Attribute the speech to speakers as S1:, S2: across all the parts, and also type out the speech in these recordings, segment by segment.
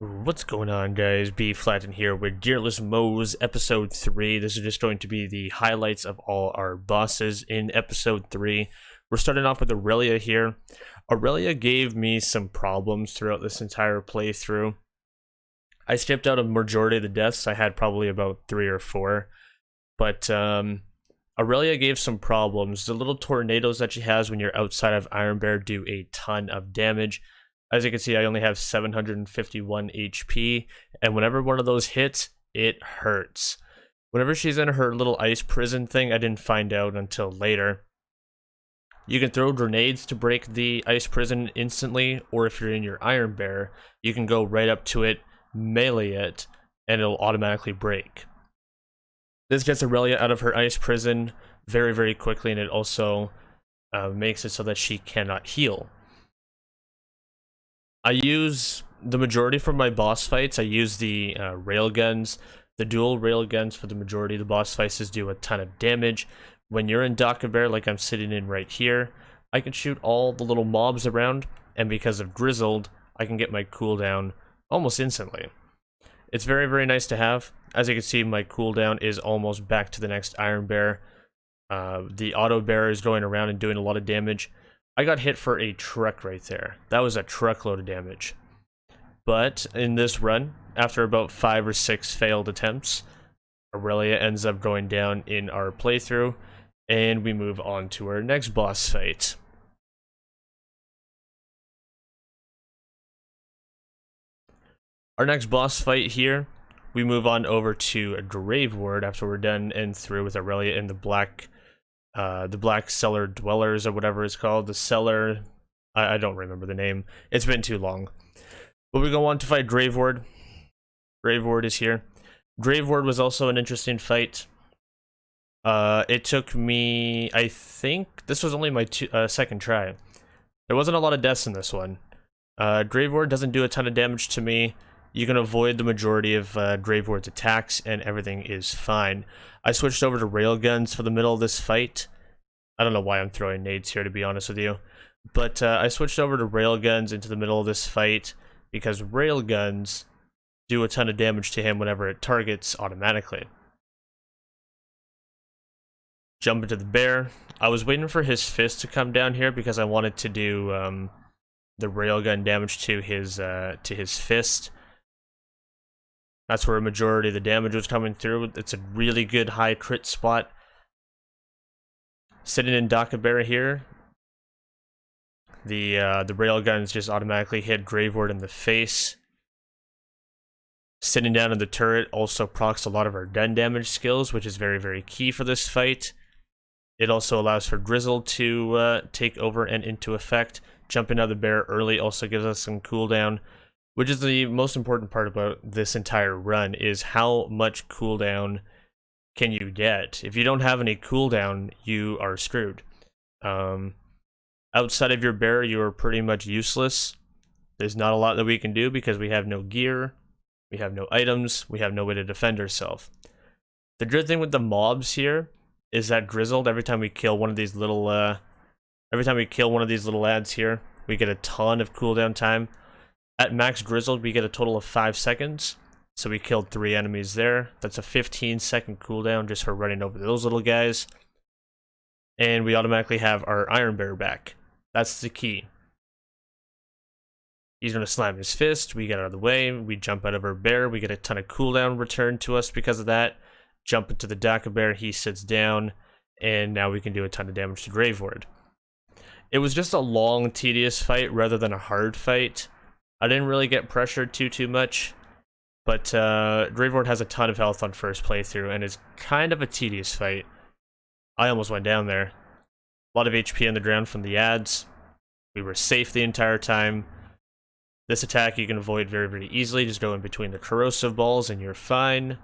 S1: What's going on, guys? B Flatten here with Gearless Moze episode 3. This is just going to be the highlights of all our bosses in episode 3. We're starting off with Aurelia here. Aurelia gave me some problems throughout this entire playthrough. I skipped out a majority of the deaths. I had probably about 3 or 4. But Aurelia gave some problems. The little tornadoes that she has when you're outside of Iron Bear do a ton of damage. As you can see, I only have 751 HP, and whenever one of those hits, it hurts. Whenever she's in her little ice prison thing, I didn't find out until later. You can throw grenades to break the ice prison instantly, or if you're in your Iron Bear, you can go right up to it, melee it, and it'll automatically break. This gets Aurelia out of her ice prison very, very quickly, and it also makes it so that she cannot heal. I use the majority for my boss fights. I use the railguns. The dual railguns for the majority of the boss fights do a ton of damage. When you're in Daka Bear, like I'm sitting in right here, I can shoot all the little mobs around, and because of Grizzled, I can get my cooldown almost instantly. It's very, very nice to have. As you can see, my cooldown is almost back to the next Iron Bear. The Auto Bear is going around and doing a lot of damage. I got hit for a truck right there. That was a truckload of damage. But in this run, after about 5 or 6 failed attempts, Aurelia ends up going down in our playthrough, and we move on to our next boss fight. Our next boss fight here, we move on over to a Graveword after we're done and through with Aurelia in the black cellar dwellers or whatever it's called. The cellar, I don't remember the name. It's been too long. But we go on to fight Graveword. Graveword is here. Graveword was also an interesting fight. It took me, I think, this was only my second try. There wasn't a lot of deaths in this one. Graveword doesn't do a ton of damage to me. You can avoid the majority of Graveword's attacks, and everything is fine. I switched over to railguns for the middle of this fight. I don't know why I'm throwing nades here, to be honest with you. But I switched over to railguns into the middle of this fight, because railguns do a ton of damage to him whenever it targets automatically. Jump into the bear. I was waiting for his fist to come down here, because I wanted to do the railgun damage to his fist. That's where a majority of the damage was coming through. It's a really good high crit spot. Sitting in Daka Bear here, the railguns just automatically hit Graveword in the face. Sitting down in the turret also procs a lot of our gun damage skills, which is very, very key for this fight. It also allows for Grizzle to take over and into effect. Jumping out of the bear early also gives us some cooldown, which is the most important part about this entire run, is how much cooldown can you get. If you don't have any cooldown, you are screwed. Outside of your bear, you are pretty much useless. There's not a lot that we can do because we have no gear, we have no items, we have no way to defend ourselves. The good thing with the mobs here is that Grizzled, every time we kill one of these little lads here, we get a ton of cooldown time. At max Grizzled, we get a total of 5 seconds, so we killed 3 enemies there. That's a 15-second cooldown just for running over those little guys. And we automatically have our Iron Bear back. That's the key. He's going to slam his fist, we get out of the way, we jump out of our bear, we get a ton of cooldown returned to us because of that. Jump into the Daka Bear, he sits down, and now we can do a ton of damage to Graveword. It was just a long, tedious fight rather than a hard fight. I didn't really get pressured too much, but Graveword has a ton of health on first playthrough, and it's kind of a tedious fight. I almost went down there. A lot of HP on the ground from the ads. We were safe the entire time. This attack you can avoid very, very easily. Just go in between the corrosive balls and you're fine.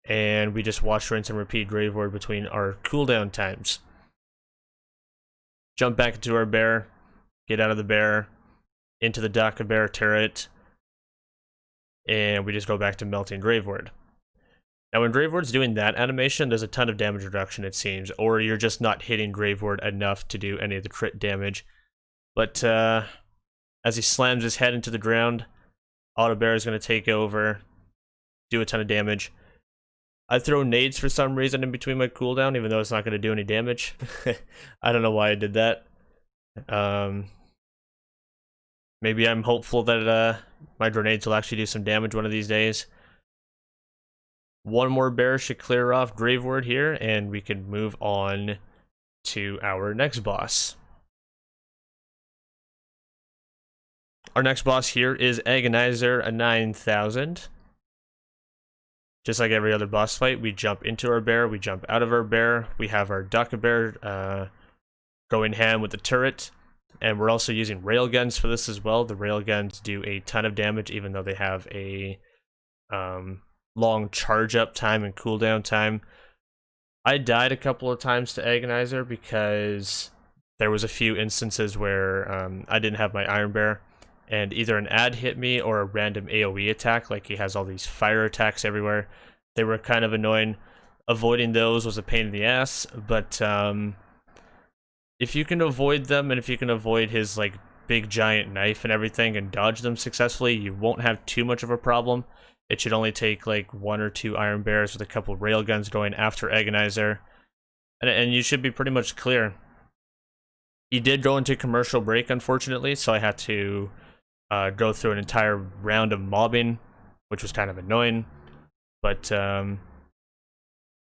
S1: And we just watch, rinse, and repeat Graveword between our cooldown times. Jump back into our bear. Get out of the bear. Into the Daka Bear turret, and we just go back to melting Graveword. Now when Graveword's doing that animation, there's a ton of damage reduction, it seems, or you're just not hitting Graveword enough to do any of the crit damage. But as he slams his head into the ground, Auto Bear is going to take over, do a ton of damage. I throw nades for some reason in between my cooldown, even though it's not going to do any damage. I don't know why I did that. Maybe I'm hopeful that my grenades will actually do some damage one of these days. One more bear should clear off Graveword here, and we can move on to our next boss. Our next boss here is Agonizer, a 9000. Just like every other boss fight, we jump into our bear, we jump out of our bear, we have our Duck Bear going ham with the turret, and we're also using railguns for this as well. The railguns do a ton of damage, even though they have a long charge up time and cooldown time. I died a couple of times to Agonizer because there was a few instances where I didn't have my Iron Bear, and either an ad hit me or a random AoE attack, like he has all these fire attacks everywhere. They were kind of annoying. Avoiding those was a pain in the ass, but if you can avoid them, and if you can avoid his like big giant knife and everything and dodge them successfully, you won't have too much of a problem. It should only take like 1 or 2 Iron Bears with a couple railguns going after Agonizer, and you should be pretty much clear. He did go into commercial break, unfortunately, so I had to go through an entire round of mobbing, which was kind of annoying. But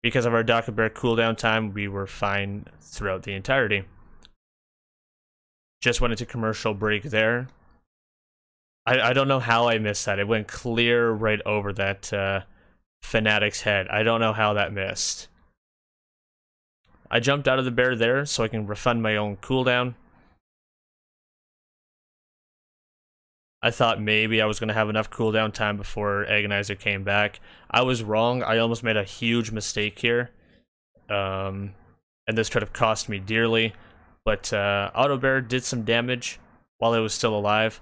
S1: because of our Duck Bear cooldown time, we were fine throughout the entirety. Just went into commercial break there. I don't know how I missed that. It went clear right over that Fanatic's head. I don't know how that missed. I jumped out of the bear there so I can refund my own cooldown. I thought maybe I was going to have enough cooldown time before Agonizer came back. I was wrong. I almost made a huge mistake here. And this could have cost me dearly. But Auto Bear did some damage while it was still alive.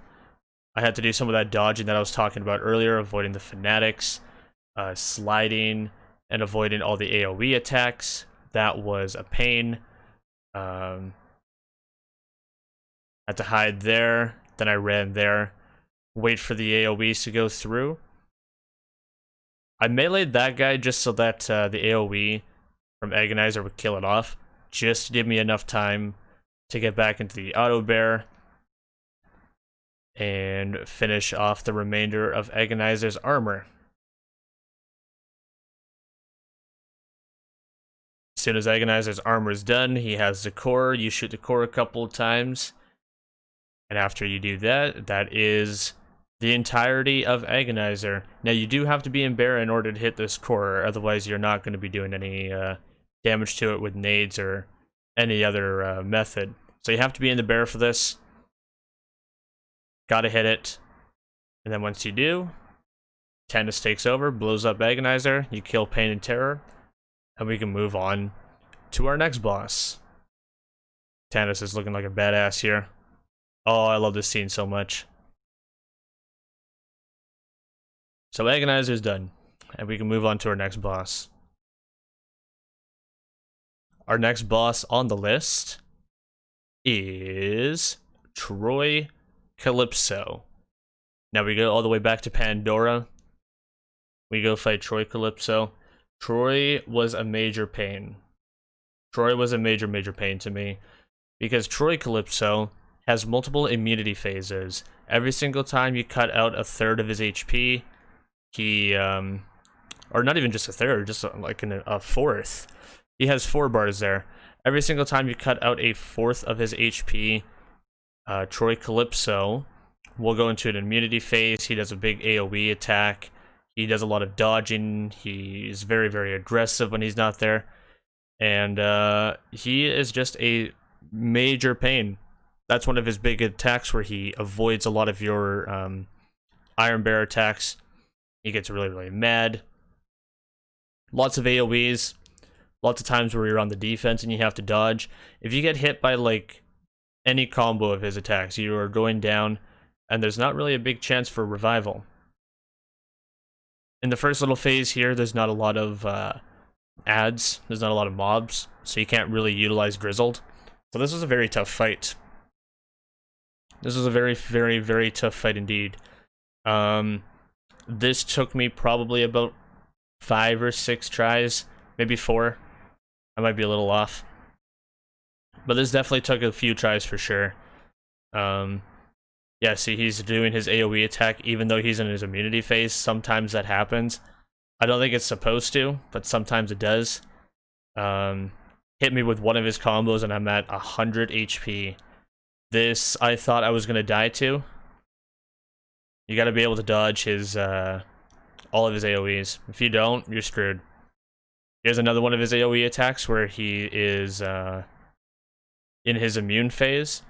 S1: I had to do some of that dodging that I was talking about earlier, avoiding the Fanatics, sliding, and avoiding all the AoE attacks. That was a pain. Had to hide there, then I ran there, wait for the AoEs to go through. I meleeed that guy just so that the AoE from Agonizer would kill it off, just to give me enough time to get back into the Auto Bear and finish off the remainder of Agonizer's armor. As soon as Agonizer's armor is done, he has the core. You shoot the core a couple of times, and after you do that, that is the entirety of Agonizer. Now, you do have to be in bear in order to hit this core, otherwise you're not going to be doing any damage to it with nades or any other method. So you have to be in the bear for this. Gotta hit it. And then once you do, Tannis takes over, blows up Agonizer, you kill Pain and Terror, and we can move on to our next boss. Tannis is looking like a badass here. Oh, I love this scene so much. So Agonizer's done, and we can move on to our next boss. Our next boss on the list is Troy Calypso. Now we go all the way back to Pandora. We go fight Troy Calypso. Troy was a major pain. Troy was a major pain to me, because Troy Calypso has multiple immunity phases. Every single time you cut out a third of his HP, he, or not even just a third, just like a fourth. He has 4 bars there. Every single time you cut out a fourth of his HP, Troy Calypso will go into an immunity phase. He does a big AoE attack. He does a lot of dodging. He is very aggressive when he's not there. And he is just a major pain. That's one of his big attacks where he avoids a lot of your Iron Bear attacks. He gets really mad. Lots of AoEs. Lots of times where you're on the defense and you have to dodge. If you get hit by like any combo of his attacks, you are going down, and there's not really a big chance for revival. In the first little phase here, there's not a lot of ads, there's not a lot of mobs, so you can't really utilize Grizzled. So this was a very tough fight. This was a very tough fight indeed. This took me probably about 5 or 6 tries, maybe 4. I might be a little off. But this definitely took a few tries for sure. Yeah, see, he's doing his AoE attack even though he's in his immunity phase. Sometimes that happens. I don't think it's supposed to, but sometimes it does. Hit me with one of his combos and I'm at 100 HP. This, I thought I was going to die to. You gotta be able to dodge his, all of his AoEs. If you don't, you're screwed. Here's another one of his AoE attacks where he is, in his immune phase.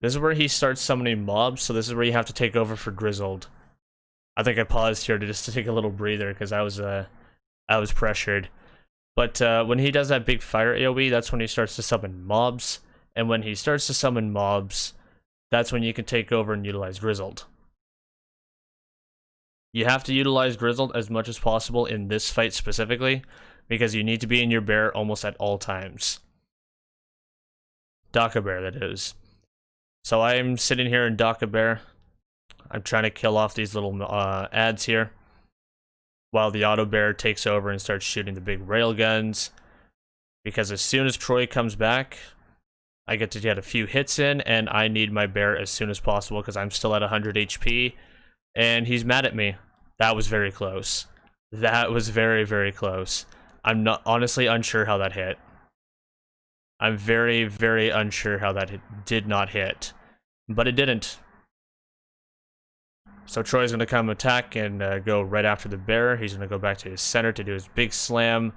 S1: This is where he starts summoning mobs, so this is where you have to take over for Grizzled. I think I paused here just to take a little breather, because I was pressured. But, when he does that big fire AoE, that's when he starts to summon mobs. And when he starts to summon mobs, that's when you can take over and utilize Grizzled. You have to utilize Grizzled as much as possible in this fight specifically, because you need to be in your bear almost at all times. Daka Bear, that is. So I'm sitting here in Daka Bear. I'm trying to kill off these little ads here, while the Auto Bear takes over and starts shooting the big railguns. Because as soon as Troy comes back, I get to get a few hits in, and I need my bear as soon as possible because I'm still at 100 HP, and he's mad at me. That was very close. That was very, very close. I'm not honestly unsure how that hit. I'm very, very unsure how that did not hit. But it didn't. So Troy's going to come attack and go right after the bear. He's going to go back to his center to do his big slam.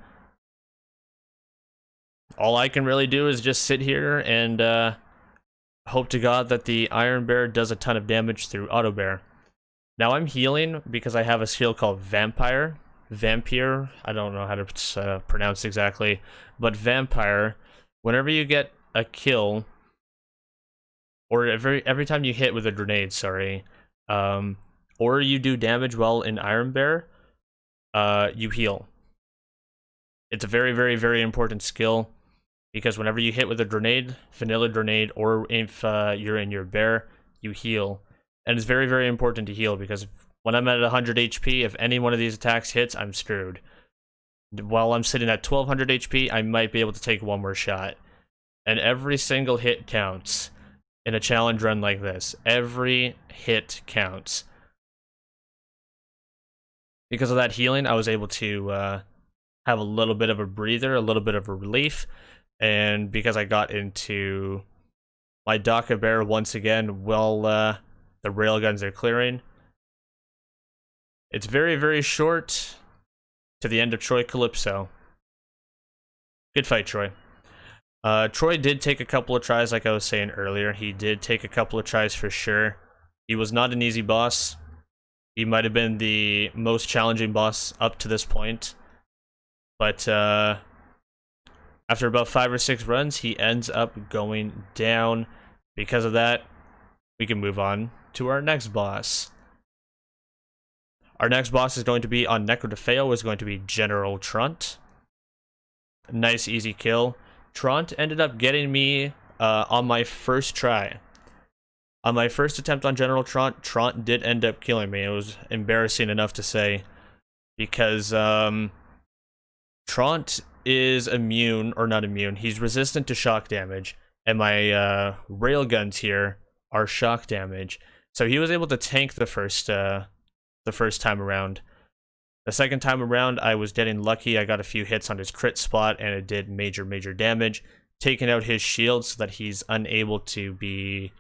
S1: All I can really do is just sit here and hope to God that the Iron Bear does a ton of damage through Auto Bear. Now I'm healing because I have a skill called Vampire. Vampire, I don't know how to pronounce exactly, but Vampire, whenever you get a kill, or every time you hit with a grenade, sorry, or you do damage while in Iron Bear, you heal. It's a very, very, very important skill, because whenever you hit with a grenade, vanilla grenade, or if you're in your bear, you heal. And it's very, very important to heal, because when I'm at 100 HP, if any one of these attacks hits, I'm screwed. While I'm sitting at 1200 HP, I might be able to take one more shot. And every single hit counts in a challenge run like this. Every hit counts. Because of that healing, I was able to have a little bit of a breather, a little bit of a relief. And because I got into my Daka Bear once again, while the railguns are clearing. It's very, very short to the end of Troy Calypso. Good fight, Troy. Troy did take a couple of tries, like I was saying earlier. He did take a couple of tries for sure. He was not an easy boss. He might have been the most challenging boss up to this point. But after about 5 or 6 runs, he ends up going down. Because of that, we can move on to our next boss. Our next boss is going to be on Necrodefeo, is going to be General Truant. Nice, easy kill. Truant ended up getting me on my first try. On my first attempt on General Truant, Truant did end up killing me. It was embarrassing enough to say, because Truant is immune, or not immune, he's resistant to shock damage, and my railguns here are shock damage. So he was able to tank the first time around. The second time around, I was getting lucky. I got a few hits on his crit spot, and it did major, major damage, taking out his shield so that he's unable to be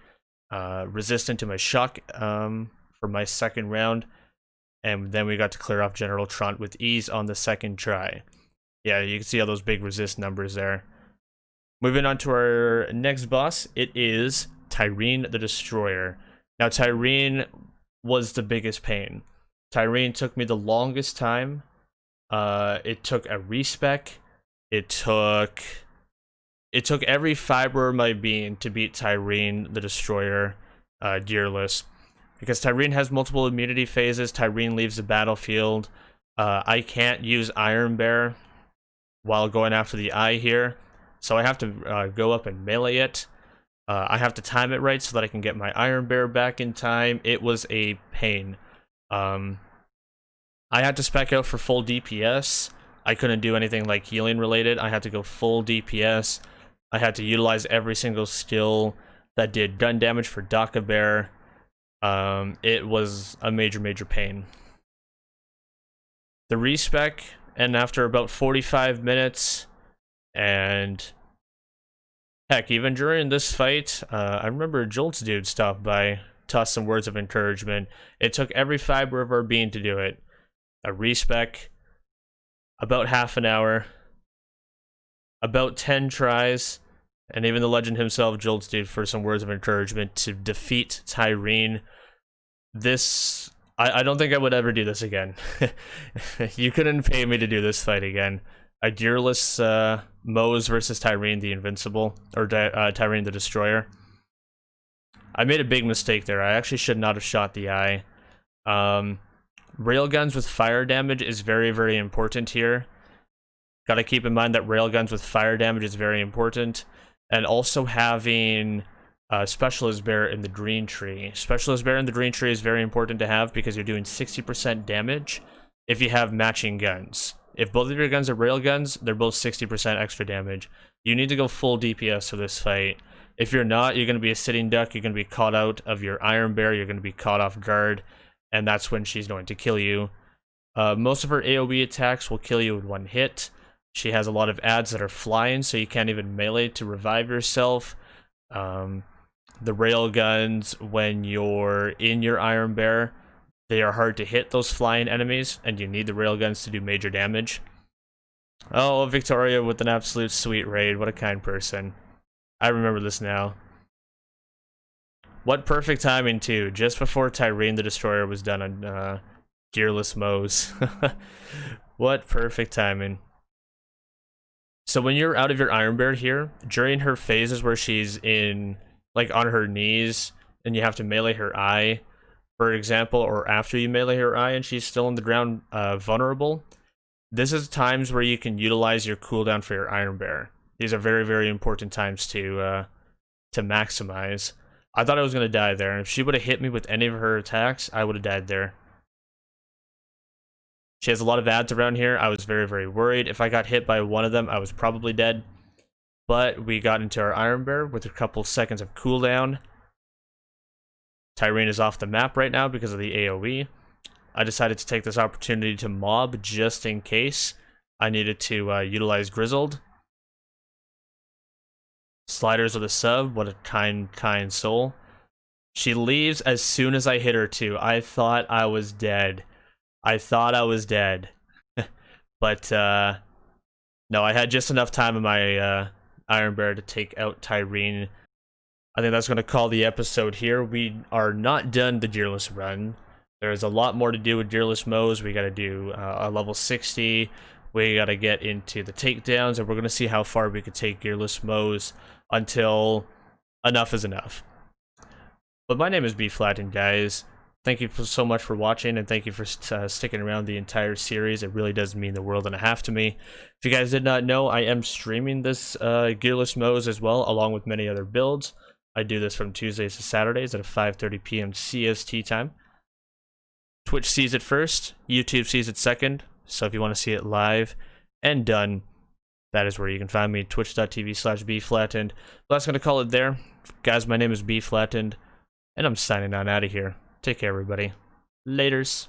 S1: resistant to my shock for my second round. And then we got to clear off General Truant with ease on the second try. Yeah, you can see all those big resist numbers there. Moving on to our next boss, it is Tyreen the Destroyer. Now, Tyreen was the biggest pain. Tyreen took me the longest time. It took a respec. It took every fiber of my being to beat Tyreen the Destroyer, Gearless. Because Tyreen has multiple immunity phases. Tyreen leaves the battlefield. I can't use Iron Bear while going after the eye here. So I have to go up and melee it. I have to time it right so that I can get my Iron Bear back in time. It was a pain. I had to spec out for full DPS. I couldn't do anything like healing related. I had to go full DPS. I had to utilize every single skill that did gun damage for Daka Bear. It was a major pain. The respec, and after about 45 minutes, and heck, even during this fight, I remember Jolt's dude stopped by, tossed some words of encouragement. It took every fiber of our being to do it. A respec, about half an hour, about 10 tries, and even the legend himself, Jolt's dude, for some words of encouragement to defeat Tyreen. This, I don't think I would ever do this again. You couldn't pay me to do this fight again. A Gearless Moze versus Tyreen the Invincible, or Tyreen the Destroyer. I made a big mistake there. I actually should not have shot the eye. Railguns with fire damage is very important here. Gotta keep in mind that railguns with fire damage is very important. And also having Specialist Bear in the green tree. Specialist Bear in the green tree is very important to have because you're doing 60% damage if you have matching guns. If both of your guns are railguns, they're both 60% extra damage. You need to go full DPS for this fight. If you're not, you're going to be a sitting duck, you're going to be caught out of your Iron Bear, you're going to be caught off guard, and that's when she's going to kill you. Most of her AoE attacks will kill you in one hit. She has a lot of adds that are flying, so you can't even melee to revive yourself. The railguns, when you're in your Iron Bear, they are hard to hit those flying enemies, and you need the railguns to do major damage. Oh, Victoria with an absolute sweet raid. What a kind person. I remember this now. What perfect timing, too. Just before Tyreen the Destroyer was done on Gearless Moze. What perfect timing. So when you're out of your Iron Bear here, during her phases where she's in, like, on her knees, and you have to melee her eye, for example, or after you melee her eye and she's still on the ground vulnerable, this is times where you can utilize your cooldown for your Iron Bear. These are very important times to maximize. I thought I was going to die there, and if she would have hit me with any of her attacks, I would have died there. She has a lot of adds around here. I was very worried. If I got hit by one of them, I was probably dead. But we got into our Iron Bear with a couple seconds of cooldown. Tyreen is off the map right now because of the AoE. I decided to take this opportunity to mob just in case I needed to utilize Grizzled. Sliders with a sub, what a kind soul. She leaves as soon as I hit her too. I thought I was dead. But no, I had just enough time in my Iron Bear to take out Tyreen. I think that's going to call the episode here. We are not done the Gearless run. There's a lot more to do with Gearless Moze. We got to do a level 60. We got to get into the takedowns, and we're going to see how far we could take Gearless Moze until enough is enough. But my name is B-Flattened, guys. Thank you so much for watching, and thank you for sticking around the entire series. It really does mean the world and a half to me. If you guys did not know, I am streaming this Gearless Moze as well, along with many other builds. I do this from Tuesdays to Saturdays at 5:30 p.m. CST time. Twitch sees it first, YouTube sees it second, so if you want to see it live and done, that is where you can find me, twitch.tv/bflattened. But that's going to call it there. Guys, my name is B-Flattened, and I'm signing on out of here. Take care, everybody. Laters.